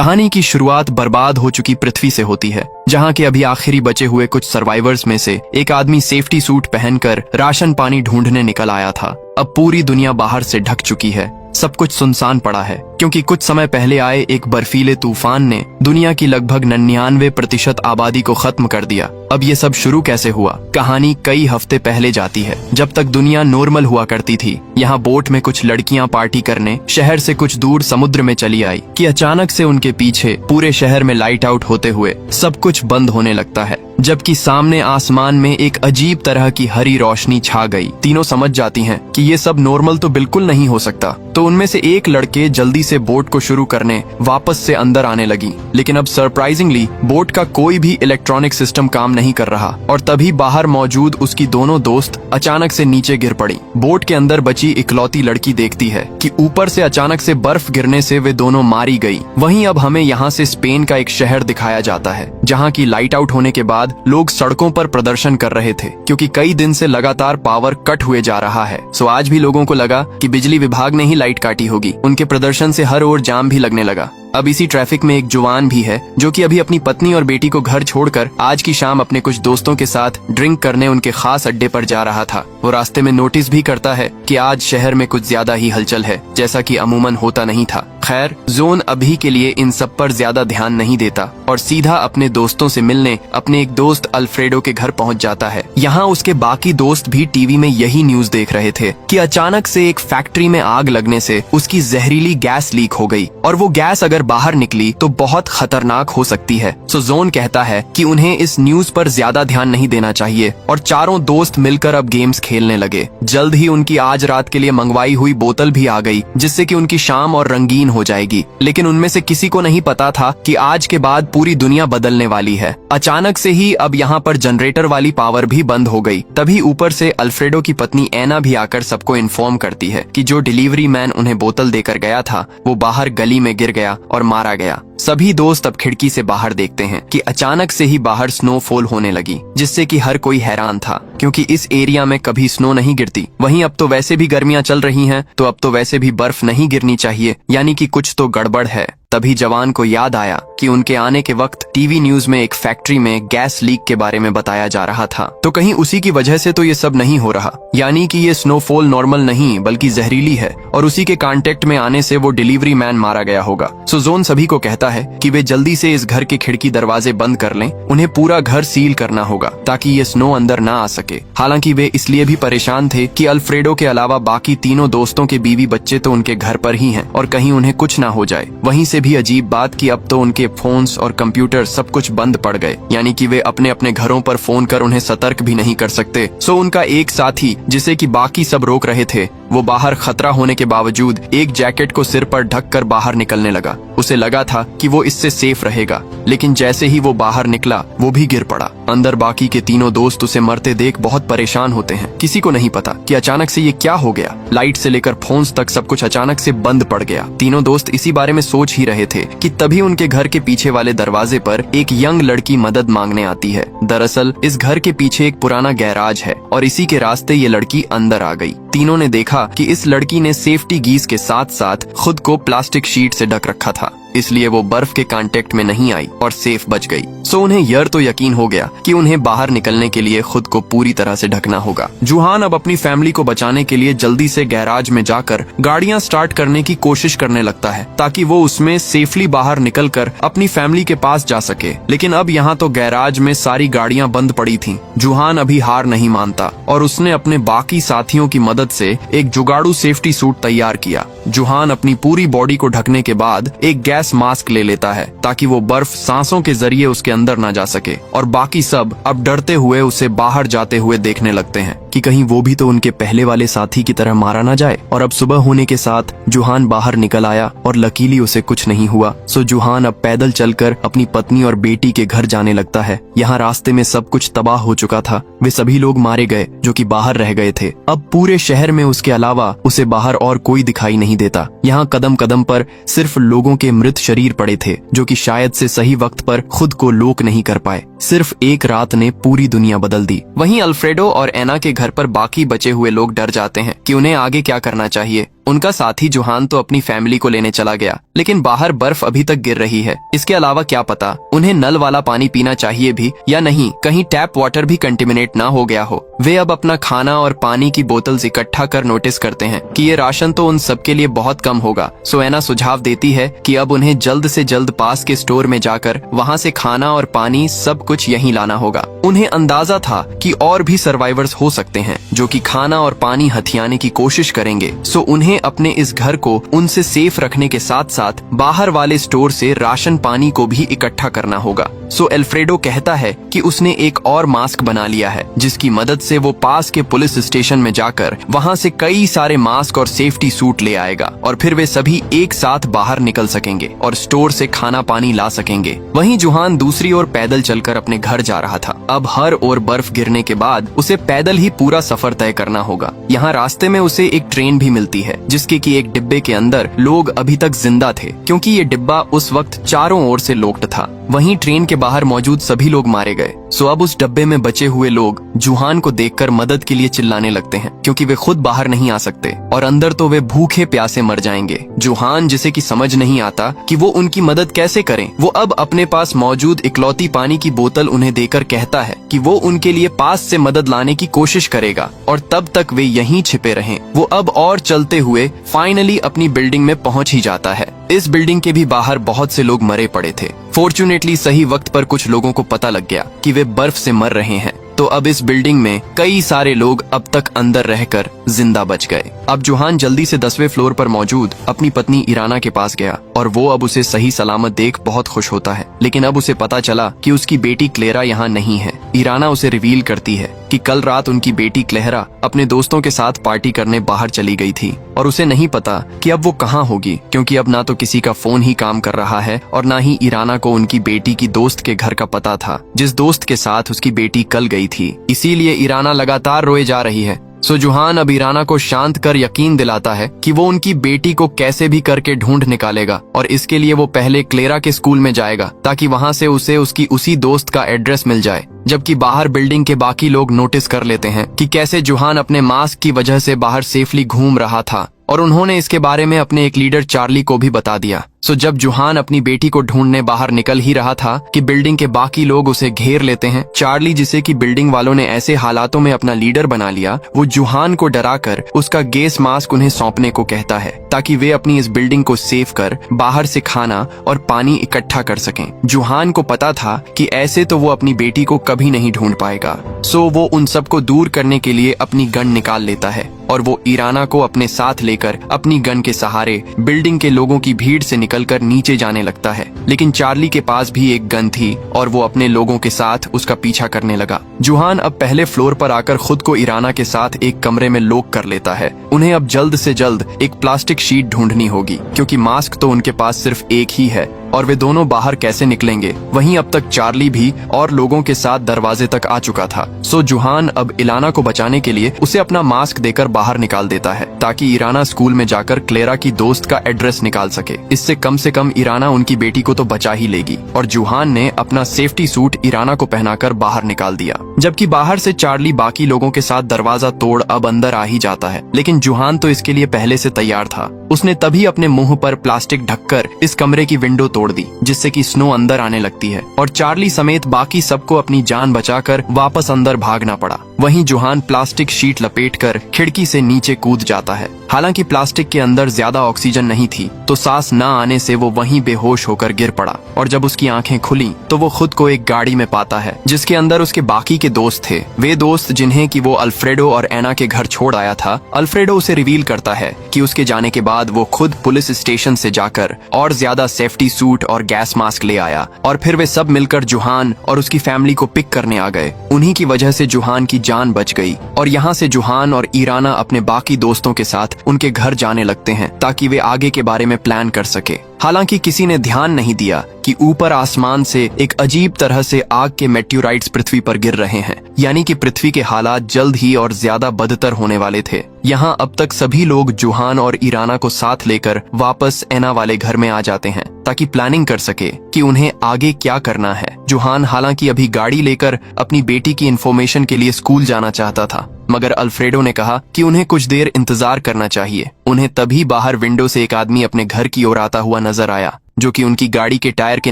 कहानी की शुरुआत बर्बाद हो चुकी पृथ्वी से होती है, जहाँ के अभी आखिरी बचे हुए कुछ सर्वाइवर्स में से एक आदमी सेफ्टी सूट पहनकर राशन पानी ढूंढने निकल आया था। अब पूरी दुनिया बाहर से ढक चुकी है, सब कुछ सुनसान पड़ा है, क्योंकि कुछ समय पहले आए एक बर्फीले तूफान ने दुनिया की लगभग 99% आबादी को खत्म कर दिया। अब ये सब शुरू कैसे हुआ? कहानी कई हफ्ते पहले जाती है, जब तक दुनिया नॉर्मल हुआ करती थी। यहाँ बोट में कुछ लड़कियां पार्टी करने शहर से कुछ दूर समुद्र में चली आई कि अचानक से उनके पीछे पूरे शहर में लाइट आउट होते हुए सब कुछ बंद होने लगता है, जबकि सामने आसमान में एक अजीब तरह की हरी रोशनी छा गई। तीनों समझ जाती हैं कि ये सब नॉर्मल तो बिल्कुल नहीं हो सकता, तो उनमें से एक लड़के जल्दी से बोट को शुरू करने वापस से अंदर आने लगी। लेकिन अब सरप्राइजिंगली बोट का कोई भी इलेक्ट्रॉनिक सिस्टम काम नहीं कर रहा, और तभी बाहर मौजूद उसकी दोनों दोस्त अचानक से नीचे गिर पड़ी। बोट के अंदर बची इकलौती लड़की देखती है कि ऊपर से अचानक से बर्फ गिरने से वे दोनों मारी गई। वहीं अब हमें यहाँ से स्पेन का एक शहर दिखाया जाता है, जहाँ की लाइट आउट होने के बाद लोग सड़कों पर प्रदर्शन कर रहे थे, क्योंकि कई दिन से लगातार पावर कट हुए जा रहा है। सो आज भी लोगों को लगा कि बिजली विभाग ने ही लाइट काटी होगी। उनके प्रदर्शन से हर ओर जाम भी लगने लगा। अब इसी ट्रैफिक में एक जवान भी है, जो कि अभी अपनी पत्नी और बेटी को घर छोड़कर आज की शाम अपने कुछ दोस्तों के साथ ड्रिंक करने उनके खास अड्डे पर जा रहा था। वो रास्ते में नोटिस भी करता है कि आज शहर में कुछ ज्यादा ही हलचल है, जैसा कि अमूमन होता नहीं था। खैर, जोन अभी के लिए इन सब पर ज्यादा ध्यान नहीं देता और सीधा अपने दोस्तों से मिलने अपने एक दोस्त अल्फ्रेडो के घर पहुंच जाता है। यहाँ उसके बाकी दोस्त भी टीवी में यही न्यूज देख रहे थे कि अचानक से एक फैक्ट्री में आग लगने से उसकी जहरीली गैस लीक हो गई, और वो गैस अगर बाहर निकली तो बहुत खतरनाक हो सकती है। सो जोन कहता है कि उन्हें इस न्यूज पर ज्यादा ध्यान नहीं देना चाहिए, और चारों दोस्त मिलकर अब गेम्स खेलने लगे। जल्द ही उनकी आज रात के लिए मंगवाई हुई बोतल भी आ गई, जिससे कि उनकी शाम और रंगीन हो जाएगी। लेकिन उनमें से किसी को नहीं पता था कि आज के बाद पूरी दुनिया बदलने वाली है। अचानक से ही अब यहाँ पर जनरेटर वाली पावर भी बंद हो गई। तभी ऊपर से अल्फ्रेडो की पत्नी एना भी आकर सबको इन्फॉर्म करती है कि जो डिलीवरी मैन उन्हें बोतल देकर गया था वो बाहर गली में गिर गया और मारा गया। सभी दोस्त अब खिड़की से बाहर देखते हैं कि अचानक से ही बाहर स्नोफॉल होने लगी, जिससे कि हर कोई हैरान था, क्योंकि इस एरिया में कभी स्नो नहीं गिरती। वहीं अब तो वैसे भी गर्मियां चल रही हैं, तो अब तो वैसे भी बर्फ नहीं गिरनी चाहिए, यानी कि कुछ तो गड़बड़ है। तभी जवान को याद आया कि उनके आने के वक्त टीवी न्यूज में एक फैक्ट्री में गैस लीक के बारे में बताया जा रहा था, तो कहीं उसी की वजह से तो ये सब नहीं हो रहा, यानी कि ये स्नोफॉल नॉर्मल नहीं बल्कि जहरीली है, और उसी के कांटेक्ट में आने से वो डिलीवरी मैन मारा गया होगा। सो जोन सभी को कहता है कि वे जल्दी से इस घर के खिड़की दरवाजे बंद कर लें। उन्हें पूरा घर सील करना होगा ताकि ये स्नो अंदर ना आ सके। हालांकि वे इसलिए भी परेशान थे कि अल्फ्रेडो के अलावा बाकी तीनों दोस्तों के बीवी बच्चे तो उनके घर पर ही हैं, और कहीं उन्हें कुछ ना हो जाए। वहीं से भी अजीब बात कि अब तो उनके फोन्स और कंप्यूटर सब कुछ बंद पड़ गए, यानी कि वे अपने अपने घरों पर फोन कर उन्हें सतर्क भी नहीं कर सकते। सो उनका एक साथी, जिसे कि बाकी सब रोक रहे थे, वो बाहर खतरा होने के बावजूद एक जैकेट को सिर पर ढककर बाहर निकलने लगा। उसे लगा था कि वो इससे सेफ रहेगा, लेकिन जैसे ही वो बाहर निकला वो भी गिर पड़ा। अंदर बाकी के तीनों दोस्त उसे मरते देख बहुत परेशान होते हैं। किसी को नहीं पता कि अचानक से ये क्या हो गया। लाइट से लेकर फोन्स तक सब कुछ अचानक से बंद पड़ गया। तीनों दोस्त इसी बारे में सोच ही रहे थे कि तभी उनके घर के पीछे वाले दरवाजे पर एक यंग लड़की मदद मांगने आती है। दरअसल इस घर के पीछे एक पुराना गैराज है, और इसी के रास्ते ये लड़की अंदर आ गई। तीनों ने देखा कि इस लड़की ने सेफ्टी गीज के साथ साथ खुद को प्लास्टिक शीट से ढक रखा था, इसलिए वो बर्फ के कांटेक्ट में नहीं आई और सेफ बच गई। सो उन्हें यह तो यकीन हो गया कि उन्हें बाहर निकलने के लिए खुद को पूरी तरह से ढकना होगा। जुहान अब अपनी फैमिली को बचाने के लिए जल्दी से गैराज में जाकर गाड़ियां स्टार्ट करने की कोशिश करने लगता है, ताकि वो उसमें सेफली बाहर निकलकर अपनी फैमिली के पास जा सके। लेकिन अब यहाँ तो गैराज में सारी गाड़ियां बंद पड़ी थीं। जुहान अभी हार नहीं मानता और उसने अपने बाकी साथियों की मदद से एक जुगाड़ू सेफ्टी सूट तैयार किया। जुहान अपनी पूरी बॉडी को ढकने के बाद एक गैस मास्क ले लेता है, ताकि वो बर्फ सांसों के जरिए उसके अंदर ना जा सके, और बाकी सब अब डरते हुए उसे बाहर जाते हुए देखने लगते हैं कि कहीं वो भी तो उनके पहले वाले साथी की तरह मारा ना जाए। और अब सुबह होने के साथ जुहान बाहर निकल आया और लकीली उसे कुछ नहीं हुआ। सो जुहान अब पैदल चलकर अपनी पत्नी और बेटी के घर जाने लगता है। यहाँ रास्ते में सब कुछ तबाह हो चुका था। वे सभी लोग मारे गए जो कि बाहर रह गए थे। अब पूरे शहर में उसके अलावा उसे बाहर और कोई दिखाई नहीं देता। यहाँ कदम कदम पर सिर्फ लोगों के मृत शरीर पड़े थे, जो कि शायद से सही वक्त पर खुद को लोक नहीं कर पाए। सिर्फ एक रात ने पूरी दुनिया बदल दी। वहीं अल्फ्रेडो और एना के घर पर बाकी बचे हुए लोग डर जाते हैं कि उन्हें आगे क्या करना चाहिए। उनका साथी जुहान तो अपनी फैमिली को लेने चला गया, लेकिन बाहर बर्फ अभी तक गिर रही है। इसके अलावा क्या पता उन्हें नल वाला पानी पीना चाहिए भी या नहीं, कहीं टैप वाटर भी कंटेमिनेट ना हो गया हो। वे अब अपना खाना और पानी की बोतल्स इकट्ठा कर नोटिस करते हैं कि ये राशन तो उन सबके लिए बहुत कम होगा। सो एना सुझाव देती है कि अब उन्हें जल्द से जल्द पास के स्टोर में जाकर वहाँ से खाना और पानी सब कुछ यहीं लाना होगा। उन्हें अंदाजा था कि और भी सर्वाइवर्स हो सकते हैं जो कि खाना और पानी हथियाने की कोशिश करेंगे। सो उन्हें अपने इस घर को उनसे सेफ रखने के साथ साथ बाहर वाले स्टोर से राशन पानी को भी इकट्ठा करना होगा। सो अल्फ्रेडो कहता है कि उसने एक और मास्क बना लिया है जिसकी मदद से वो पास के पुलिस स्टेशन में जाकर वहाँ से कई सारे मास्क और सेफ्टी सूट ले आएगा और फिर वे सभी एक साथ बाहर निकल सकेंगे और स्टोर से खाना पानी ला सकेंगे। वहीं जुहान दूसरी ओर पैदल चलकर अपने घर जा रहा था। अब हर ओर बर्फ गिरने के बाद उसे पैदल ही पूरा सफर तय करना होगा। यहाँ रास्ते में उसे एक ट्रेन भी मिलती है जिसके कि एक डिब्बे के अंदर लोग अभी तक जिंदा थे, क्योंकि ये डिब्बा उस वक्त चारों ओर से लॉक्ड था। वहीं ट्रेन के बाहर मौजूद सभी लोग मारे गए। सो अब उस डब्बे में बचे हुए लोग जुहान को देखकर मदद के लिए चिल्लाने लगते हैं, क्योंकि वे खुद बाहर नहीं आ सकते और अंदर तो वे भूखे प्यासे मर जाएंगे। जुहान, जिसे कि समझ नहीं आता कि वो उनकी मदद कैसे करें, वो अब अपने पास मौजूद इकलौती पानी की बोतल उन्हें देकर कहता है कि वो उनके लिए पास से मदद लाने की कोशिश करेगा और तब तक वे यहीं छिपे रहें। वो अब और चलते हुए फाइनली अपनी बिल्डिंग में पहुंच ही जाता है। इस बिल्डिंग के भी बाहर बहुत से लोग मरे पड़े थे। फॉर्चुनेटली सही वक्त पर कुछ लोगों को पता लग गया कि वे बर्फ से मर रहे हैं, तो अब इस बिल्डिंग में कई सारे लोग अब तक अंदर रहकर जिंदा बच गए। अब जुहान जल्दी से 10वें फ्लोर पर मौजूद अपनी पत्नी इराना के पास गया और वो अब उसे सही सलामत देख बहुत खुश होता है। लेकिन अब उसे पता चला कि उसकी बेटी क्लेरा यहाँ नहीं है। इराना उसे रिवील करती है कि कल रात उनकी बेटी क्लेरा अपने दोस्तों के साथ पार्टी करने बाहर चली गई थी और उसे नहीं पता कि अब वो कहाँ होगी, क्योंकि अब ना तो किसी का फोन ही काम कर रहा है और ना ही इराना को उनकी बेटी की दोस्त के घर का पता था जिस दोस्त के साथ उसकी बेटी कल गई थी। इसीलिए इराना लगातार रोए जा रही है। सो जुहान अब इराना को शांत कर यकीन दिलाता है कि वो उनकी बेटी को कैसे भी करके ढूंढ निकालेगा और इसके लिए वो पहले क्लेरा के स्कूल में जाएगा ताकि वहाँ से उसे उसकी उसी दोस्त का एड्रेस मिल जाए। जबकि बाहर बिल्डिंग के बाकी लोग नोटिस कर लेते हैं कि कैसे जुहान अपने मास्क की वजह से बाहर सेफली घूम रहा था और उन्होंने इसके बारे में अपने एक लीडर चार्ली को भी बता दिया। सो जब जुहान अपनी बेटी को ढूंढने बाहर निकल ही रहा था कि बिल्डिंग के बाकी लोग उसे घेर लेते हैं। चार्ली, जिसे कि बिल्डिंग वालों ने ऐसे हालातों में अपना लीडर बना लिया, वो जुहान को डराकर उसका गैस मास्क उन्हें सौंपने को कहता है ताकि वे अपनी इस बिल्डिंग को सेव कर बाहर से खाना और पानी इकट्ठा कर सकें। जुहान को पता था कि ऐसे तो वो अपनी बेटी को कभी नहीं ढूंढ पाएगा। सो वो उन सबको दूर करने के लिए अपनी गन निकाल लेता है और वो इराना को अपने साथ लेकर अपनी गन के सहारे बिल्डिंग के लोगों की भीड़ से निकलकर नीचे जाने लगता है। लेकिन चार्ली के पास भी एक गन थी और वो अपने लोगों के साथ उसका पीछा करने लगा। जुहान अब पहले फ्लोर पर आकर खुद को इराना के साथ एक कमरे में लॉक कर लेता है। उन्हें अब जल्द से जल्द एक प्लास्टिक शीट ढूंढनी होगी, क्योंकि मास्क तो उनके पास सिर्फ एक ही है और वे दोनों बाहर कैसे निकलेंगे। वहीं अब तक चार्ली भी और लोगों के साथ दरवाजे तक आ चुका था। सो जुहान अब इलाना को बचाने के लिए उसे अपना मास्क देकर बाहर निकाल देता है ताकि इराना स्कूल में जाकर क्लेरा की दोस्त का एड्रेस निकाल सके। इससे कम से कम इराना उनकी बेटी को तो बचा ही लेगी। और जुहान ने अपना सेफ्टी सूट इराना को पहनाकर बाहर निकाल दिया, जबकि बाहर से चार्ली बाकी लोगों के साथ दरवाजा तोड़ अब अंदर आ ही जाता है। लेकिन जुहान तो इसके लिए पहले से तैयार था। उसने तभी अपने मुंह पर प्लास्टिक ढककर इस कमरे की विंडो तोड़ दी, जिससे कि स्नो अंदर आने लगती है और चार्ली समेत बाकी सबको अपनी जान बचाकर वापस अंदर भागना पड़ा। वहीं जुहान प्लास्टिक शीट लपेटकर खिड़की से नीचे कूद जाता है। हालांकि प्लास्टिक के अंदर ज्यादा ऑक्सीजन नहीं थी, तो सांस न आने से वो वहीं बेहोश होकर गिर पड़ा और जब उसकी आंखें खुली तो वो खुद को एक गाड़ी में पाता है जिसके अंदर उसके बाकी के दोस्त थे। वे दोस्त जिन्हें कि वो अल्फ्रेडो और एना के घर छोड़ आया था। अल्फ्रेडो उसे रिवील करता है कि उसके जाने के बाद वो खुद पुलिस स्टेशन से जाकर और ज्यादा सेफ्टी सूट और गैस मास्क ले आया और फिर वे सब मिलकर जुहान और उसकी फैमिली को पिक करने आ गए। उन्हीं की वजह से जुहान की जान बच गई और यहाँ से जुहान और इराना अपने बाकी दोस्तों के साथ उनके घर जाने लगते हैं ताकि वे आगे के बारे में प्लान कर सके। हालांकि किसी ने ध्यान नहीं दिया कि ऊपर आसमान से एक अजीब तरह से आग के मेट्योराइट्स पृथ्वी पर गिर रहे हैं, यानी कि पृथ्वी के हालात जल्द ही और ज्यादा बदतर होने वाले थे। यहाँ अब तक सभी लोग जुहान और इराना को साथ लेकर वापस एना वाले घर में आ जाते हैं ताकि प्लानिंग कर सके कि उन्हें आगे क्या करना है। जुहान हालांकि अभी गाड़ी लेकर अपनी बेटी की इन्फॉर्मेशन के लिए स्कूल जाना चाहता था, मगर अल्फ्रेडो ने कहा कि उन्हें कुछ देर इंतजार करना चाहिए। उन्हें तभी बाहर विंडो से एक आदमी अपने घर की ओर आता हुआ नजर आया, जो कि उनकी गाड़ी के टायर के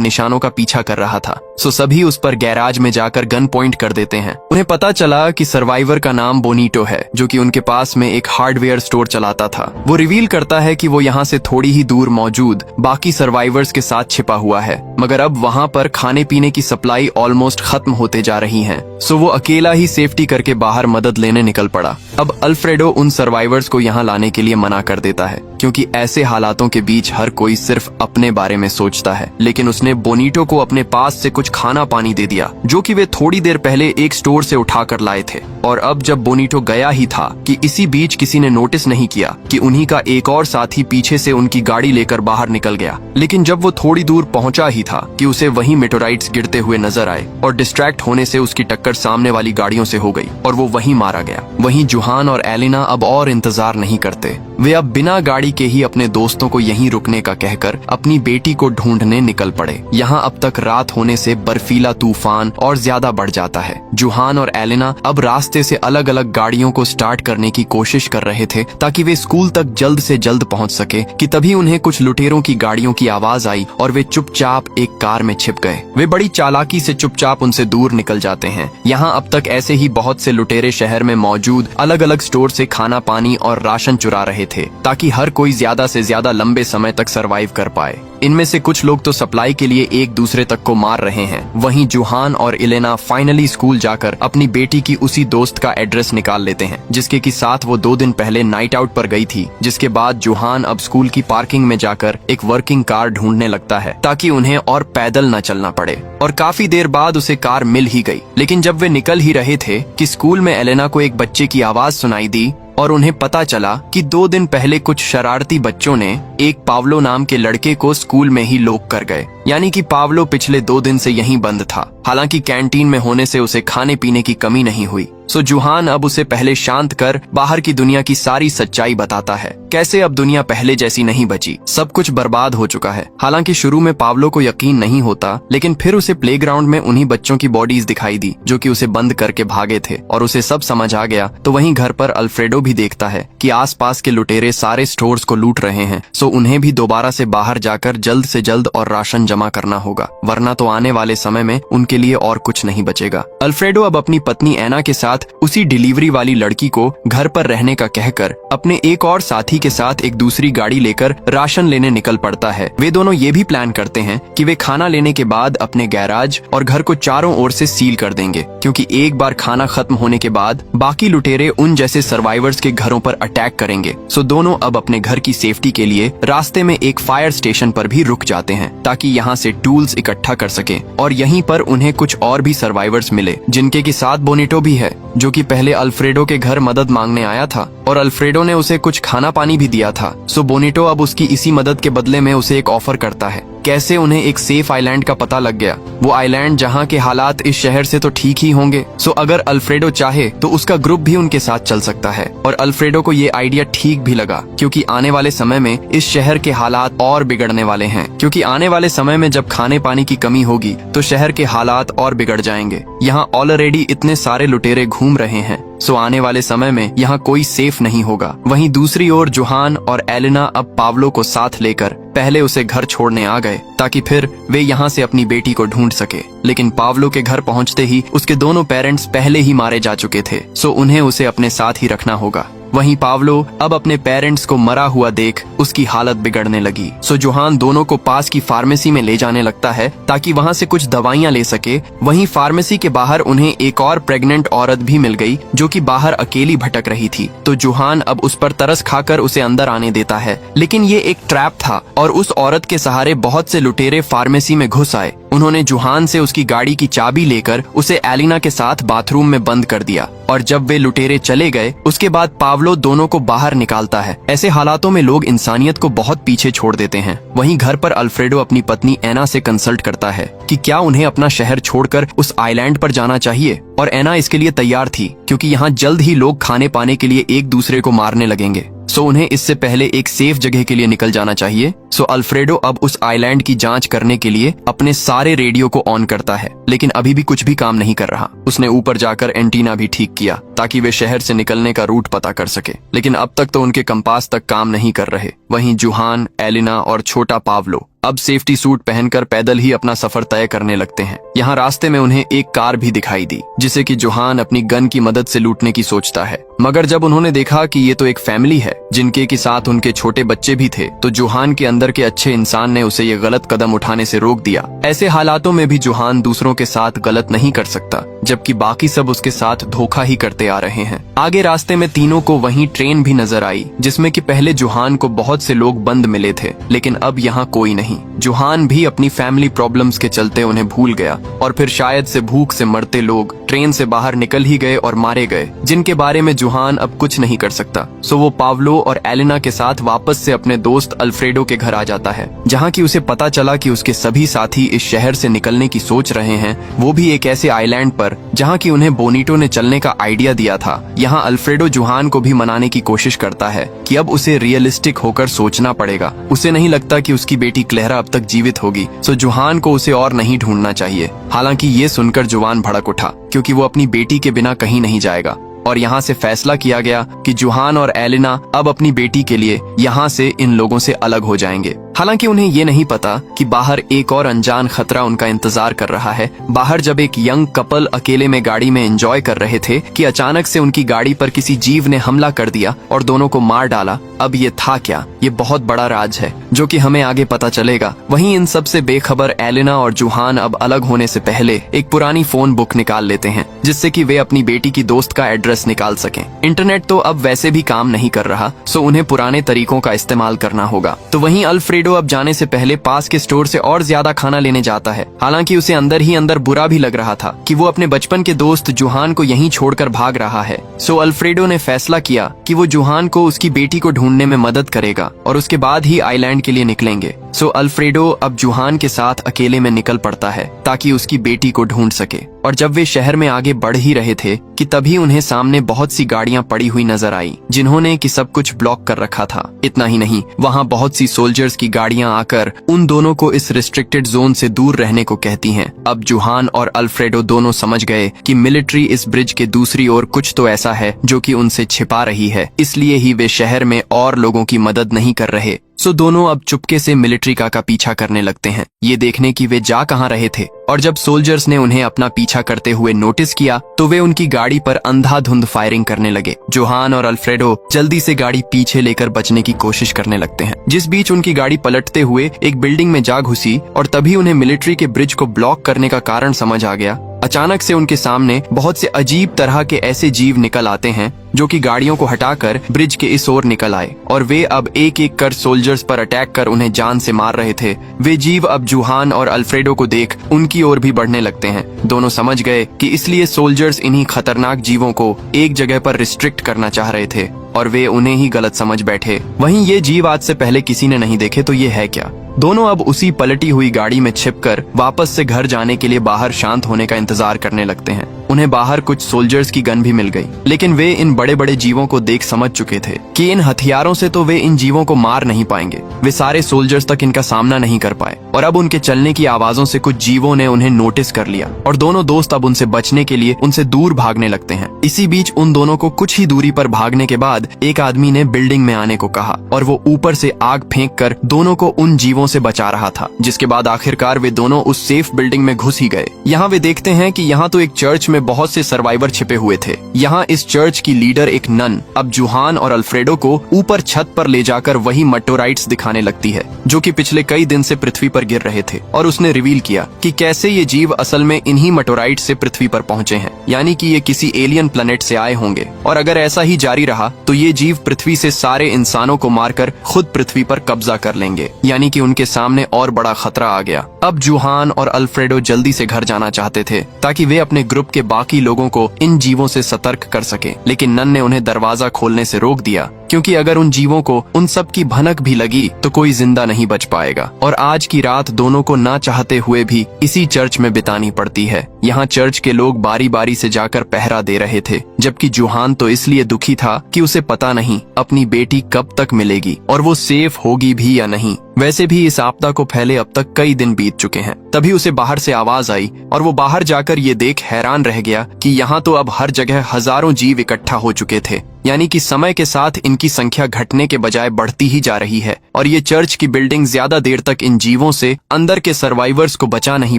निशानों का पीछा कर रहा था। सो सभी उस पर गैराज में जाकर गन पॉइंट कर देते हैं। उन्हें पता चला कि सर्वाइवर का नाम बोनीटो है, जो कि उनके पास में एक हार्डवेयर स्टोर चलाता था। वो रिवील करता है कि वो यहाँ से थोड़ी ही दूर मौजूद बाकी सर्वाइवर्स के साथ छिपा हुआ है, मगर अब वहाँ पर खाने पीने की सप्लाई ऑलमोस्ट खत्म होते जा रही है। सो वो अकेला ही सेफ्टी करके बाहर मदद लेने निकल पड़ा। अब अल्फ्रेडो उन सर्वाइवर्स को यहाँ लाने के लिए मना कर देता है, क्योंकि ऐसे हालातों के बीच हर कोई सिर्फ अपने बारे में सोचता है। लेकिन उसने बोनीटो को अपने पास से कुछ खाना पानी दे दिया, जो कि वे थोड़ी देर पहले एक स्टोर से उठा कर लाए थे। और अब जब बोनीटो गया ही था कि इसी बीच किसी ने नोटिस नहीं किया कि उन्हीं का एक और साथी पीछे से उनकी गाड़ी लेकर बाहर निकल गया। लेकिन जब वो थोड़ी दूर पहुंचा ही था कि उसे वहीं मेटोराइट्स गिरते हुए नजर आए, और डिस्ट्रैक्ट होने से उसकी टक्कर सामने वाली गाड़ियों से हो गई और वो वहीं मारा गया। वहीं जुहान और एलिना अब और इंतजार नहीं करते। वे अब बिना गाड़ी के ही अपने दोस्तों को यहीं रुकने का कहकर अपनी बेटी को ढूंढने निकल पड़े। यहाँ अब तक रात होने से बर्फीला तूफान और ज्यादा बढ़ जाता है। जुहान और एलिना अब रास्ते से अलग अलग गाड़ियों को स्टार्ट करने की कोशिश कर रहे थे ताकि वे स्कूल तक जल्द से जल्द पहुंच सके कि तभी उन्हें कुछ लुटेरों की गाड़ियों की आवाज आई और वे चुपचाप एक कार में छिप गए। वे बड़ी चालाकी से चुपचाप उनसे दूर निकल जाते हैं। यहाँ अब तक ऐसे ही बहुत से लुटेरे शहर में मौजूद अलग अलग स्टोर से खाना पानी और राशन चुरा रहे थे, ताकि हर कोई ज्यादा से ज्यादा लंबे समय तक सरवाइव कर पाए। इनमें से कुछ लोग तो सप्लाई के लिए एक दूसरे तक को मार रहे हैं। वहीं जुहान और इलेना फाइनली स्कूल जाकर अपनी बेटी की उसी दोस्त का एड्रेस निकाल लेते हैं, जिसके की साथ वो 2 दिन पहले नाइट आउट पर गई थी। जिसके बाद जुहान अब स्कूल की पार्किंग में जाकर एक वर्किंग कार ढूंढने लगता है, ताकि उन्हें और पैदल न चलना पड़े। और काफी देर बाद उसे कार मिल ही गई। लेकिन जब वे निकल ही रहे थे कि स्कूल में एलेना को एक बच्चे की आवाज सुनाई दी और उन्हें पता चला कि 2 दिन पहले कुछ शरारती बच्चों ने एक पावलो नाम के लड़के को स्कूल में ही लॉक कर गए। यानी कि पावलो पिछले 2 दिन से यहीं बंद था। हालांकि कैंटीन में होने से उसे खाने पीने की कमी नहीं हुई। सो जुहान अब उसे पहले शांत कर बाहर की दुनिया की सारी सच्चाई बताता है, कैसे अब दुनिया पहले जैसी नहीं बची, सब कुछ बर्बाद हो चुका है। हालांकि शुरू में पावलो को यकीन नहीं होता, लेकिन फिर उसे प्लेग्राउंड में उन्हीं बच्चों की बॉडीज दिखाई दी जो कि उसे बंद करके भागे थे, और उसे सब समझ आ गया। तो वहीं घर पर अल्फ्रेडो भी देखता है कि आसपास के लुटेरे सारे स्टोर्स को लूट रहे हैं। सो उन्हें भी दोबारा से बाहर जाकर जल्द से जल्द और राशन जमा करना होगा, वरना तो आने वाले समय में उनके लिए और कुछ नहीं बचेगा। अल्फ्रेडो अब अपनी पत्नी एना के साथ उसी डिलीवरी वाली लड़की को घर पर रहने का कहकर अपने एक और साथी के साथ एक दूसरी गाड़ी लेकर राशन लेने निकल पड़ता है। वे दोनों ये भी प्लान करते हैं कि वे खाना लेने के बाद अपने गैराज और घर को चारों ओर से सील कर देंगे, क्योंकि एक बार खाना खत्म होने के बाद बाकी लुटेरे उन जैसे सर्वाइवर्स के घरों पर अटैक करेंगे। सो दोनों अब अपने घर की सेफ्टी के लिए रास्ते में एक फायर स्टेशन पर भी रुक जाते हैं, ताकि यहाँ से टूल्स इकट्ठा कर सके। और यहीं पर उन्हें कुछ और भी सर्वाइवर्स मिले, जिनके के साथ बोनीटो भी है, जो कि पहले अल्फ्रेडो के घर मदद मांगने आया था, और अल्फ्रेडो ने उसे कुछ खाना पानी भी दिया था। सो बोनीटो अब उसकी इसी मदद के बदले में उसे एक ऑफर करता है। कैसे उन्हें एक सेफ आइलैंड का पता लग गया, वो आइलैंड जहाँ के हालात इस शहर से तो ठीक ही होंगे। सो अगर अल्फ्रेडो चाहे तो उसका ग्रुप भी उनके साथ चल सकता है। और अल्फ्रेडो को ये आइडिया ठीक भी लगा, क्योंकि आने वाले समय में इस शहर के हालात और बिगड़ने वाले हैं। क्योंकि आने वाले समय में जब खाने पानी की कमी होगी तो शहर के हालात और बिगड़ जाएंगे। यहाँ ऑलरेडी इतने सारे लुटेरे घूम रहे हैं, सो आने वाले समय में यहाँ कोई सेफ नहीं होगा। वहीं दूसरी ओर जुहान और एलिना अब पावलो को साथ लेकर पहले उसे घर छोड़ने आ गए, ताकि फिर वे यहाँ से अपनी बेटी को ढूंढ सके। लेकिन पावलो के घर पहुँचते ही उसके दोनों पेरेंट्स पहले ही मारे जा चुके थे, सो उन्हें उसे अपने साथ ही रखना होगा। वहीं पावलो अब अपने पेरेंट्स को मरा हुआ देख उसकी हालत बिगड़ने लगी। सो जुहान दोनों को पास की फार्मेसी में ले जाने लगता है, ताकि वहां से कुछ दवाइयां ले सके। वहीं फार्मेसी के बाहर उन्हें एक और प्रेग्नेंट औरत भी मिल गई, जो कि बाहर अकेली भटक रही थी। तो जुहान अब उस पर तरस खाकर उसे अंदर आने देता है, लेकिन ये एक ट्रैप था और उस औरत के सहारे बहुत से लुटेरे फार्मेसी में घुस आए। उन्होंने जुहान से उसकी गाड़ी की चाबी लेकर उसे एलिना के साथ बाथरूम में बंद कर दिया, और जब वे लुटेरे चले गए उसके बाद पावलो दोनों को बाहर निकालता है। ऐसे हालातों में लोग इंसानियत को बहुत पीछे छोड़ देते हैं। वहीं घर पर अल्फ्रेडो अपनी पत्नी एना से कंसल्ट करता है कि क्या उन्हें अपना शहर छोड़कर उस आइलैंड पर जाना चाहिए, और एना इसके लिए तैयार थी, क्योंकि यहाँ जल्द ही लोग खाने पाने के लिए एक दूसरे को मारने लगेंगे। सो उन्हें इससे पहले एक सेफ जगह के लिए निकल जाना चाहिए। सो अल्फ्रेडो अब उस आइलैंड की जांच करने के लिए अपने सारे रेडियो को ऑन करता है, लेकिन अभी भी कुछ भी काम नहीं कर रहा। उसने ऊपर जाकर एंटीना भी ठीक किया ताकि वे शहर से निकलने का रूट पता कर सके, लेकिन अब तक तो उनके कंपास तक काम नहीं कर रहे। वहीं जुहान, एलिना और छोटा पावलो अब सेफ्टी सूट पहनकर पैदल ही अपना सफर तय करने लगते हैं। यहाँ रास्ते में उन्हें एक कार भी दिखाई दी जिसे कि जुहान अपनी गन की मदद से लूटने की सोचता है, मगर जब उन्होंने देखा कि ये तो एक फैमिली है जिनके के साथ उनके छोटे बच्चे भी थे, तो जुहान के अंदर के अच्छे इंसान ने उसे ये गलत कदम उठाने से रोक दिया। ऐसे हालातों में भी जुहान दूसरों के साथ गलत नहीं कर सकता, जबकि बाकी सब उसके साथ धोखा ही करते आ रहे हैं। आगे रास्ते में तीनों को वहीं ट्रेन भी नजर आई जिसमें कि पहले जुहान को बहुत से लोग बंद मिले थे, लेकिन अब यहाँ कोई नहीं। जुहान भी अपनी फैमिली प्रॉब्लम्स के चलते उन्हें भूल गया और फिर शायद से भूख से मरते लोग ट्रेन से बाहर निकल ही गए और मारे गए, जिनके बारे में जुहान अब कुछ नहीं कर सकता। सो वो पावलो और एलिना के साथ वापस से अपने दोस्त अल्फ्रेडो के घर आ जाता है, जहाँ की उसे पता चला कि उसके सभी साथी इस शहर से निकलने की सोच रहे हैं, वो भी एक ऐसे आइलैंड पर जहाँ की उन्हें बोनीटो ने चलने का आइडिया दिया था। यहाँ अल्फ्रेडो जुहान को भी मनाने की कोशिश करता है कि अब उसे रियलिस्टिक होकर सोचना पड़ेगा। उसे नहीं लगता कि उसकी बेटी क्लेरा अब तक जीवित होगी, सो जुहान को उसे और नहीं ढूंढना चाहिए। हालांकि ये सुनकर जुहान भड़क उठा क्योंकि वो अपनी बेटी के बिना कहीं नहीं जाएगा, और यहाँ से फैसला किया गया कि जुहान और एलिना अब अपनी बेटी के लिए यहाँ से इन लोगों से अलग हो जाएंगे। हालांकि उन्हें ये नहीं पता कि बाहर एक और अनजान खतरा उनका इंतजार कर रहा है। बाहर जब एक यंग कपल अकेले में गाड़ी में एंजॉय कर रहे थे कि अचानक से उनकी गाड़ी पर किसी जीव ने हमला कर दिया और दोनों को मार डाला। अब ये था क्या? ये बहुत बड़ा राज है जो कि हमें आगे पता चलेगा। वहीं इन सब से बेखबर एलिना और जुहान अब अलग होने से पहले एक पुरानी फोन बुक निकाल लेते हैं जिससे कि वे अपनी बेटी की दोस्त का एड्रेस निकाल सकें। इंटरनेट तो अब वैसे भी काम नहीं कर रहा, सो उन्हें पुराने तरीकों का इस्तेमाल करना होगा। तो वहीं अल्फ्रेडो अब जाने से पहले पास के स्टोर से और ज्यादा खाना लेने जाता है। हालांकि उसे अंदर ही अंदर बुरा भी लग रहा था कि वो अपने बचपन के दोस्त जुहान को यहीं छोड़कर भाग रहा है। सो अल्फ्रेडो ने फैसला किया कि वो जुहान को उसकी बेटी को ढूंढने में मदद करेगा और उसके बाद ही आइलैंड के लिए निकलेंगे। सो अल्फ्रेडो अब जुहान के साथ अकेले में निकल पड़ता है ताकि उसकी बेटी को ढूंढ सके। और जब वे शहर में आगे बढ़ ही रहे थे कि तभी उन्हें सामने बहुत सी गाड़ियां पड़ी हुई नजर आई जिन्होंने कि सब कुछ ब्लॉक कर रखा था। इतना ही नहीं, वहां बहुत सी सोल्जर्स की गाड़ियां आकर उन दोनों को इस रिस्ट्रिक्टेड जोन से दूर रहने को कहती हैं। अब जुहान और अल्फ्रेडो दोनों समझ गए कि मिलिट्री इस ब्रिज के दूसरी ओर कुछ तो ऐसा है जो कि उनसे छिपा रही है, इसलिए ही वे शहर में और लोगों की मदद नहीं कर रहे। सो दोनों अब चुपके से मिलिट्री का पीछा करने लगते हैं, ये देखने की वे जा कहां रहे थे। और जब सोल्जर्स ने उन्हें अपना पीछा करते हुए नोटिस किया तो वे उनकी गाड़ी पर अंधाधुंध फायरिंग करने लगे। जुहान और अल्फ्रेडो जल्दी से गाड़ी पीछे लेकर बचने की कोशिश करने लगते हैं, जिस बीच उनकी गाड़ी पलटते हुए एक बिल्डिंग में जा घुसी और तभी उन्हें मिलिट्री के ब्रिज को ब्लॉक करने का कारण समझ आ गया। अचानक से उनके सामने बहुत से अजीब तरह के ऐसे जीव निकल आते हैं जो कि गाड़ियों को हटाकर ब्रिज के इस ओर निकल आए और वे अब एक एक कर सोल्जर्स पर अटैक कर उन्हें जान से मार रहे थे। वे जीव अब जुहान और अल्फ्रेडो को देख उनकी ओर भी बढ़ने लगते हैं। दोनों समझ गए कि इसलिए सोल्जर्स इन्हीं खतरनाक जीवों को एक जगह पर रिस्ट्रिक्ट करना चाह रहे थे और वे उन्हें ही गलत समझ बैठे। वहीं ये जीव आज से पहले किसी ने नहीं देखे, तो ये है क्या? दोनों अब उसी पलटी हुई गाड़ी में छिपकर वापस से घर जाने के लिए बाहर शांत होने का इंतजार करने लगते हैं। उन्हें बाहर कुछ सोल्जर्स की गन भी मिल गई, लेकिन वे इन बड़े बड़े जीवों को देख समझ चुके थे कि इन हथियारों से तो वे इन जीवों को मार नहीं पाएंगे। वे सारे सोल्जर्स तक इनका सामना नहीं कर पाए और अब उनके चलने की आवाजों से कुछ जीवों ने उन्हें नोटिस कर लिया और दोनों दोस्त अब उनसे बचने के लिए उनसे दूर भागने लगते हैं। इसी बीच उन दोनों को कुछ ही दूरी पर भागने के बाद एक आदमी ने बिल्डिंग में आने को कहा और वो ऊपर से आग फेंक कर दोनों को उन जीवों से बचा रहा था, जिसके बाद आखिरकार वे दोनों उस सेफ बिल्डिंग में घुस ही गए। यहाँ वे देखते हैं कि यहाँ तो एक चर्च में बहुत से सर्वाइवर छिपे हुए थे। यहाँ इस चर्च की लीडर एक नन अब जुहान और अल्फ्रेडो को ऊपर छत पर ले जाकर वही मटोराइट्स दिखाने लगती है जो कि पिछले कई दिन से पृथ्वी पर गिर रहे थे, और उसने रिवील किया कि कैसे ये जीव असल में इन्हीं मटोराइट्स से पृथ्वी पर पहुंचे हैं, यानी कि ये किसी एलियन प्लेनेट से आए होंगे और अगर ऐसा ही जारी रहा तो ये जीव पृथ्वी से सारे इंसानों को मारकर खुद पृथ्वी पर कब्जा कर लेंगे, यानी कि उनके सामने और बड़ा खतरा आ गया। अब जुहान और अल्फ्रेडो जल्दी से घर जाना चाहते थे ताकि वे अपने ग्रुप के बाकी लोगों को इन जीवों से सतर्क कर सके, लेकिन नन ने उन्हें दरवाजा खोलने से रोक दिया क्योंकि अगर उन जीवों को उन सब की भनक भी लगी तो कोई जिंदा नहीं बच पाएगा। और आज की रात दोनों को ना चाहते हुए भी इसी चर्च में बितानी पड़ती है। यहाँ चर्च के लोग बारी बारी से जाकर पहरा दे रहे थे, जबकि जुहान तो इसलिए दुखी था कि उसे पता नहीं अपनी बेटी कब तक मिलेगी और वो सेफ होगी भी या नहीं। वैसे भी इस आपदा को फैले अब तक कई दिन बीत चुके हैं। तभी उसे बाहर से आवाज आई और वो बाहर जाकर ये देख हैरान रह गया कि यहाँ तो अब हर जगह हजारों जीव इकट्ठा हो चुके थे। यानी कि समय के साथ इनकी संख्या घटने के बजाय बढ़ती ही जा रही है और ये चर्च की बिल्डिंग ज्यादा देर तक इन जीवों से अंदर के सर्वाइवर्स को बचा नहीं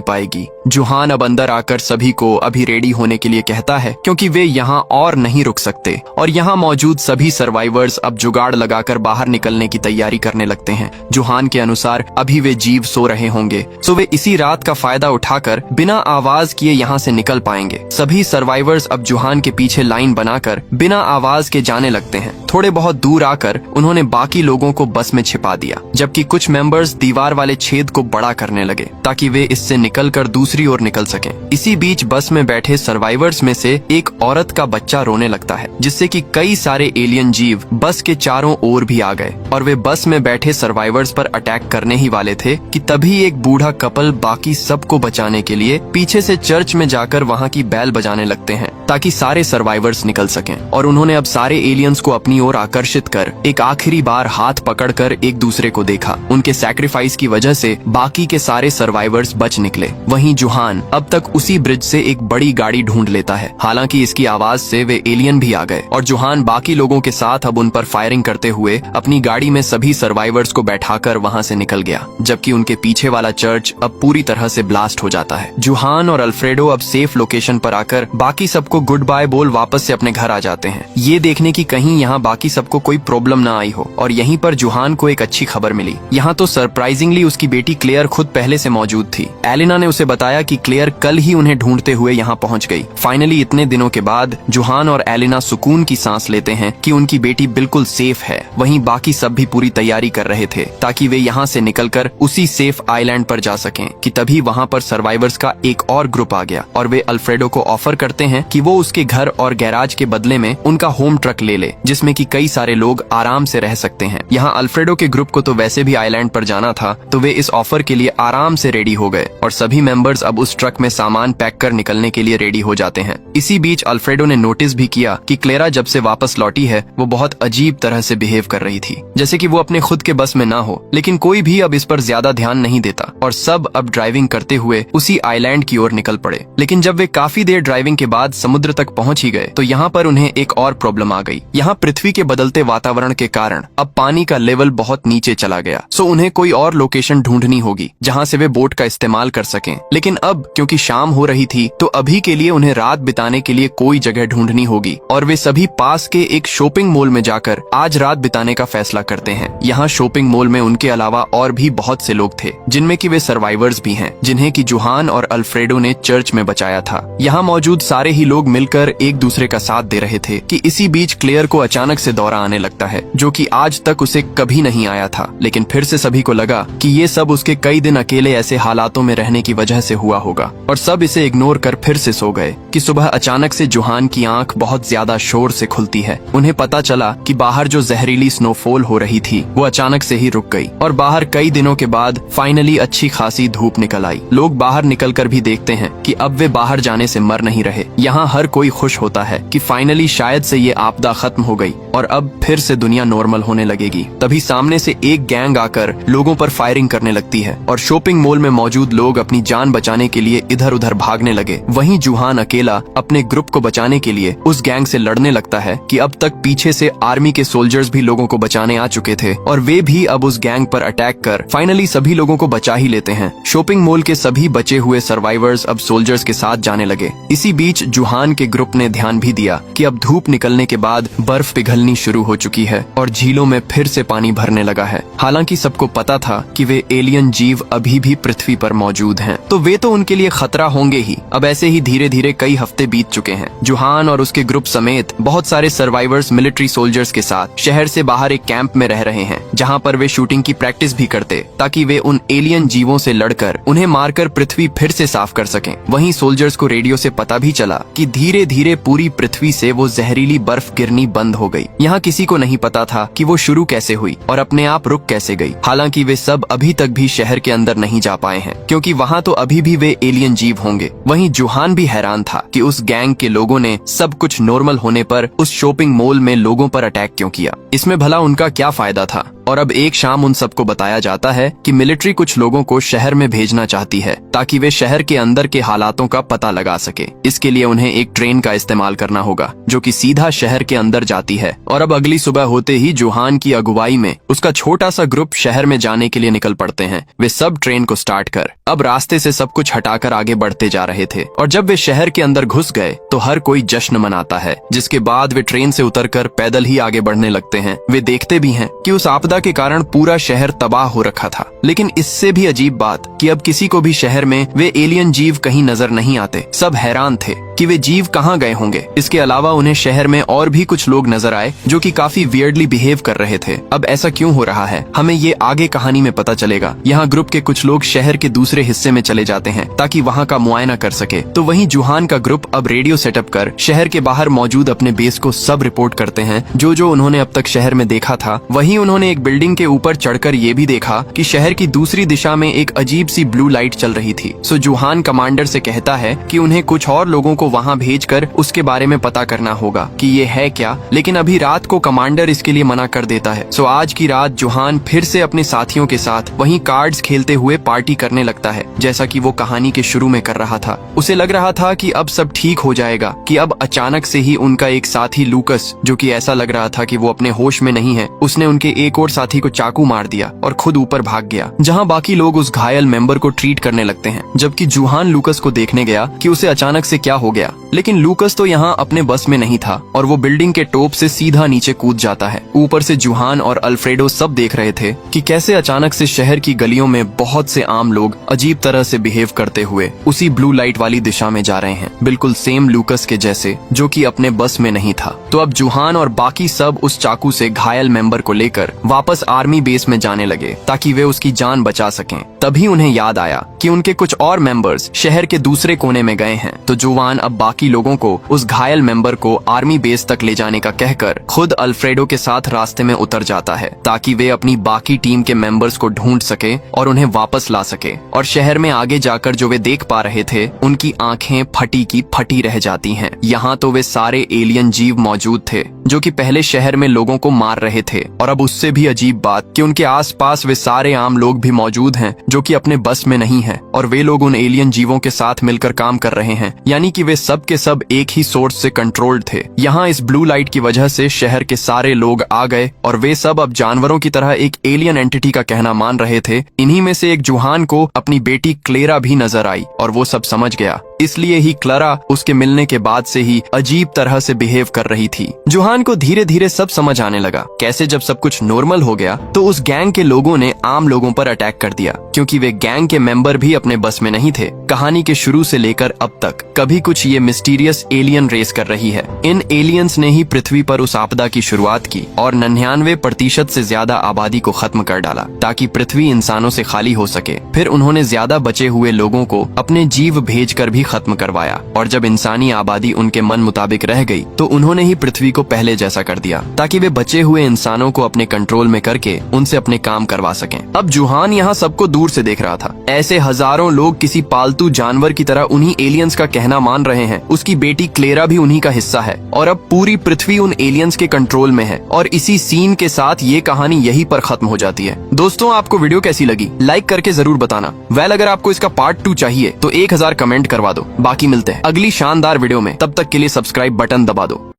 पाएगी। जुहान अब अंदर आकर सभी को अभी रेडी होने के लिए कहता है, क्योंकि वे यहाँ और नहीं रुक सकते और यहाँ मौजूद सभी सर्वाइवर्स अब जुगाड़ लगाकर बाहर निकलने की तैयारी करने लगते हैं। जुहान के अनुसार अभी वे जीव सो रहे होंगे, तो वे इसी रात का फायदा उठाकर बिना आवाज किए यहाँ से निकल पाएंगे। सभी सर्वाइवर्स अब जुहान के पीछे लाइन बनाकर बिना आवाज के जाने लगते हैं। थोड़े बहुत दूर आकर उन्होंने बाकी लोगों को बस में छिपा दिया, जबकि कुछ मेंबर्स दीवार वाले छेद को बड़ा करने लगे ताकि वे इससे निकलकर दूसरी ओर निकल सकें। इसी बीच बस में बैठे सर्वाइवर्स में से एक औरत का बच्चा रोने लगता है, जिससे कि कई सारे एलियन जीव बस के चारों ओर भी आ गए और वे बस में बैठे सर्वाइवर्स पर अटैक करने ही वाले थे कि तभी एक बूढ़ा कपल बाकी सबको बचाने के लिए पीछे से चर्च में जाकर वहाँ की बैल बजाने लगते हैं ताकि सारे सर्वाइवर्स निकल सकें। और उन्होंने अब सारे एलियंस को अपनी ओर आकर्षित कर एक आखिरी बार हाथ पकड़कर एक दूसरे को देखा। उनके सैक्रिफाइस की वजह से बाकी के सारे सर्वाइवर्स बच निकले। वहीं जुहान अब तक उसी ब्रिज से एक बड़ी गाड़ी ढूंढ लेता है। हालांकि इसकी आवाज से वे एलियन भी आ गए और जुहान बाकी लोगों के साथ अब उन पर फायरिंग करते हुए अपनी गाड़ी में सभी सर्वाइवर्स को बैठाकर वहां से निकल गया, जबकि उनके पीछे वाला चर्च अब पूरी तरह से ब्लास्ट हो जाता है। जुहान और अल्फ्रेडो अब सेफ लोकेशन पर आकर बाकी सबको गुड बाय बोल वापस से अपने घर आ जाते हैं, ये देखने की कहीं यहाँ बाकी सबको कोई प्रॉब्लम ना आई हो। और यहीं पर जुहान को एक अच्छी खबर मिली। यहाँ तो सरप्राइजिंगली उसकी बेटी क्लेयर खुद पहले से मौजूद थी। एलिना ने उसे बताया कि क्लेयर कल ही उन्हें ढूंढते हुए यहाँ पहुँच गई। फाइनली इतने दिनों के बाद जुहान और एलिना सुकून की सांस लेते हैं कि उनकी बेटी बिल्कुल सेफ है। वहीं बाकी सब भी पूरी तैयारी कर रहे थे ताकि वे यहाँ से निकलकर उसी सेफ आइलैंड पर जा सकें कि तभी वहाँ पर सर्वाइवर्स का एक और ग्रुप आ गया और वे अल्फ्रेडो को ऑफर करते हैं कि वो उसके घर और गैराज के बदले में उनका होम ट्रक ले ले, जिसमें कि कई सारे लोग आराम से रह सकते हैं। यहाँ अल्फ्रेडो के ग्रुप को तो वैसे भी आइलैंड पर जाना था, तो वे इस ऑफर के लिए आराम से रेडी हो गए और सभी मेंबर्स अब उस ट्रक में सामान पैक कर निकलने के लिए रेडी हो जाते हैं। इसी बीच अल्फ्रेडो ने नोटिस भी किया कि क्लेरा जब से वापस लौटी है वो बहुत अजीब तरह से बिहेव कर रही थी, जैसे कि वो अपने खुद के बस में ना हो। लेकिन कोई भी अब इस पर ज्यादा ध्यान नहीं देता और सब अब ड्राइविंग करते हुए उसी आइलैंड की ओर निकल पड़े। लेकिन जब वे काफी देर ड्राइविंग के बाद समुद्र तक पहुंच ही गए तो यहाँ पर उन्हें एक और प्रॉब्लम आ गई। यहाँ पृथ्वी के बदलते वातावरण के कारण अब पानी का लेवल बहुत नीचे चला गया, सो उन्हें कोई और लोकेशन ढूंढनी होगी जहाँ से वे बोट का इस्तेमाल कर सकें। लेकिन अब क्योंकि शाम हो रही थी तो अभी के लिए उन्हें रात बिताने के लिए कोई जगह ढूंढनी होगी और वे सभी पास के एक शॉपिंग मॉल में जाकर आज रात बिताने का फैसला करते हैं। यहाँ शॉपिंग मॉल में उनके अलावा और भी बहुत से लोग थे, जिनमें कि वे सर्वाइवर्स भी हैं, जिन्हें कि जुहान और अल्फ्रेडो ने चर्च में बचाया था। यहाँ मौजूद सारे ही लोग मिलकर एक दूसरे का साथ दे रहे थे कि इसी बीच क्लेयर को अचानक से दौरा आने लगता है, जो कि आज तक उसे कभी नहीं आया था। लेकिन फिर से सभी को लगा कि ये सब उसके कई दिन अकेले ऐसे हालातों में रहने की वजह से हुआ होगा और सब इसे इग्नोर कर फिर से सो गए कि सुबह अचानक से जुहान की आंख बहुत ज्यादा शोर से खुलती है। उन्हें पता चला कि बाहर जो जहरीली स्नोफॉल हो रही थी वो अचानक से ही रुक गई और बाहर कई दिनों के बाद फाइनली अच्छी खासी धूप निकल आई। लोग बाहर निकलकर भी देखते हैं कि अब वे बाहर जाने से मर नहीं रहे। यहाँ हर कोई खुश होता है कि फाइनली शायद से ये आपदा खत्म हो गई और अब फिर से दुनिया नॉर्मल होने लगेगी। तभी सामने से एक गैंग आकर लोगों पर फायरिंग करने लगती है और शॉपिंग मॉल में मौजूद लोग अपनी जान बचाने के लिए इधर उधर भागने लगे। वहीं जुहान अकेला अपने ग्रुप को बचाने के लिए उस गैंग से लड़ने लगता है कि अब तक पीछे से आर्मी के सोल्जर्स भी लोगों को बचाने आ चुके थे और वे भी अब उस गैंग पर अटैक कर फाइनली सभी लोगों को बचा ही लेते हैं। शॉपिंग मॉल के सभी बचे हुए सर्वाइवर्स अब सोल्जर्स के साथ जाने लगे। इसी बीच जुहान के ग्रुप ने ध्यान भी दिया कि अब धूप निकलने के बाद बर्फ पिघलनी शुरू हो चुकी है और झीलों में फिर से पानी भरने लगा है। हालांकि सबको पता था कि वे एलियन जीव अभी भी पृथ्वी पर मौजूद हैं, तो वे तो उनके लिए खतरा होंगे ही। अब ऐसे ही धीरे धीरे कई हफ्ते बीत चुके हैं। जुहान और उसके ग्रुप समेत बहुत सारे सर्वाइवर्स मिलिट्री सोल्जर्स के साथ शहर से बाहर एक कैंप में रह रहे हैं, जहां पर वे शूटिंग की प्रैक्टिस भी करते ताकि वे उन एलियन जीवों से लड़कर उन्हें मारकर पृथ्वी फिर से साफ कर सकें। वहीं सोल्जर्स को रेडियो से पता भी चला कि धीरे धीरे पूरी पृथ्वी से वो जहरीली बर्फ गिरनी बंद हो गई। यहाँ किसी को नहीं पता था कि वो शुरू कैसे हुई और अपने आप रुक कैसे गई। हालांकि वे सब अभी तक भी शहर के अंदर नहीं जा पाए हैं, क्योंकि वहाँ तो अभी भी वे एलियन जीव होंगे। वहीं जुहान भी हैरान था कि उस गैंग के लोगों ने सब कुछ नॉर्मल होने पर उस शॉपिंग मॉल में लोगों पर अटैक क्यों किया। इसमें भला उनका क्या फायदा था। और अब एक शाम उन सबको बताया जाता है कि मिलिट्री कुछ लोगों को शहर में भेजना चाहती है ताकि वे शहर के अंदर के हालातों का पता लगा सके। इसके लिए उन्हें एक ट्रेन का इस्तेमाल करना होगा जो कि सीधा शहर के अंदर जाती है। और अब अगली सुबह होते ही जुहान की अगुवाई में उसका छोटा सा ग्रुप शहर में जाने के लिए निकल पड़ते हैं। वे सब ट्रेन को स्टार्ट कर अब रास्ते से सब कुछ हटाकर आगे बढ़ते जा रहे थे। और जब वे शहर के अंदर घुस गए तो हर कोई जश्न मनाता है, जिसके बाद वे ट्रेन से उतरकर पैदल ही आगे बढ़ने लगते हैं। वे देखते भी हैं कि उस आपदा के कारण पूरा शहर तबाह हो रखा था। लेकिन इससे भी अजीब बात कि अब किसी को भी शहर में वे एलियन जीव कहीं नजर नहीं आते। सब हैरान थे कि वे जीव कहाँ गए होंगे। इसके अलावा उन्हें शहर में और भी कुछ लोग नजर आए जो कि काफी वियर्डली बिहेव कर रहे थे। अब ऐसा क्यों हो रहा है, हमें ये आगे कहानी में पता चलेगा। यहाँ ग्रुप के कुछ लोग शहर के दूसरे हिस्से में चले जाते हैं ताकि वहाँ का मुआयना कर सके। तो वहीं जुहान का ग्रुप अब रेडियो सेटअप कर शहर के बाहर मौजूद अपने बेस को सब रिपोर्ट करते हैं जो उन्होंने अब तक शहर में देखा था। वहीं उन्होंने एक बिल्डिंग के ऊपर चढ़कर ये भी देखा कि शहर की दूसरी दिशा में एक अजीब सी ब्लू लाइट चल रही थी। सो जुहान कमांडर से कहता है कि उन्हें कुछ और लोगों को वहाँ भेजकर उसके बारे में पता करना होगा कि ये है क्या। लेकिन अभी रात को कमांडर इसके लिए मना कर देता है। सो आज की रात जुहान फिर से अपने साथियों के साथ वहीं कार्ड्स खेलते हुए पार्टी करने लगता है, जैसा कि वो कहानी के शुरू में कर रहा था। उसे लग रहा था कि अब सब ठीक हो जाएगा कि अब अचानक से ही उनका एक साथी लूकस, जो कि ऐसा लग रहा था कि वो अपने होश में नहीं है, उसने उनके एक और साथी को चाकू मार दिया और खुद ऊपर भाग गया, जहां बाकी लोग उस घायल मेंबर को ट्रीट करने लगते हैं। जबकि जुहान लूकस को देखने गया कि उसे अचानक से क्या हो गया। लेकिन लूकस तो यहाँ अपने बस में नहीं था और वो बिल्डिंग के टॉप से सीधा नीचे कूद जाता है। ऊपर से जुहान और अल्फ्रेडो सब देख रहे थे कि कैसे अचानक से शहर की गलियों में बहुत से आम लोग अजीब तरह से बिहेव करते हुए उसी ब्लू लाइट वाली दिशा में जा रहे हैं, बिल्कुल सेम लूकस के जैसे, जो कि अपने बस में नहीं था। तो अब जुहान और बाकी सब उस चाकू से घायल मेंबर को लेकर वापस आर्मी बेस में जाने लगे ताकि वे उसकी जान बचा सकें। तभी उन्हें याद आया कि उनके कुछ और मेंबर्स शहर के दूसरे कोने में गए हैं। तो जुहान अब बाकी लोगों को उस घायल मेंबर को आर्मी बेस तक ले जाने का कहकर खुद अल्फ्रेडो के साथ रास्ते में उतर जाता है ताकि वे अपनी बाकी टीम के मेंबर्स को ढूंढ सके और उन्हें वापस ला सके। और शहर में आगे जाकर जो वे देख पा रहे थे, उनकी आंखें फटी की फटी रह जाती हैं। यहाँ तो वे सारे एलियन जीव मौजूद थे जो कि पहले शहर में लोगों को मार रहे थे। और अब उससे भी अजीब बात कि उनके आसपास वे सारे आम लोग भी मौजूद हैं जो कि अपने बस में नहीं है और वे लोग उन एलियन जीवों के साथ मिलकर काम कर रहे हैं, यानी कि वे सब के सब एक ही सोर्स से कंट्रोल्ड थे। यहाँ इस ब्लू लाइट की वजह से शहर के सारे लोग आ गए और वे सब अब जानवरों की तरह एक एलियन एंटिटी का कहना मान रहे थे। इन्हीं में से एक जुहान को अपनी बेटी क्लेरा भी नजर आई और वो सब समझ गया। इसलिए ही क्लारा उसके मिलने के बाद से ही अजीब तरह से बिहेव कर रही थी। जुहान को धीरे धीरे सब समझ आने लगा। कैसे जब सब कुछ नॉर्मल हो गया तो उस गैंग के लोगों ने आम लोगों पर अटैक कर दिया, क्योंकि वे गैंग के मेंबर भी अपने बस में नहीं थे। कहानी के शुरू से लेकर अब तक कभी कुछ ये मिस्टीरियस एलियन रेस कर रही है। इन एलियंस ने ही पृथ्वी पर उस आपदा की शुरुआत की और 99% से ज्यादा आबादी को खत्म कर डाला ताकि पृथ्वी इंसानों से खाली हो सके। फिर उन्होंने ज्यादा बचे हुए लोगों को अपने जीव भेजकर भी खत्म करवाया और जब इंसानी आबादी उनके मन मुताबिक रह गई तो उन्होंने ही पृथ्वी को पहले जैसा कर दिया ताकि वे बचे हुए इंसानों को अपने कंट्रोल में करके उनसे अपने काम करवा सकें। अब जुहान यहाँ सबको दूर से देख रहा था। ऐसे हजारों लोग किसी पालतू जानवर की तरह उन्हीं एलियंस का कहना मान रहे हैं। उसकी बेटी क्लेरा भी उन्हीं का हिस्सा है और अब पूरी पृथ्वी उन एलियंस के कंट्रोल में है। और इसी सीन के साथ ये कहानी यहीं पर खत्म हो जाती है। दोस्तों, आपको वीडियो कैसी लगी लाइक करके जरूर बताना। वेल, अगर आपको इसका पार्ट 2 चाहिए तो 1000 कमेंट करवा दो। बाकी मिलते हैं अगली शानदार वीडियो में, तब तक के लिए सब्सक्राइब बटन दबा दो।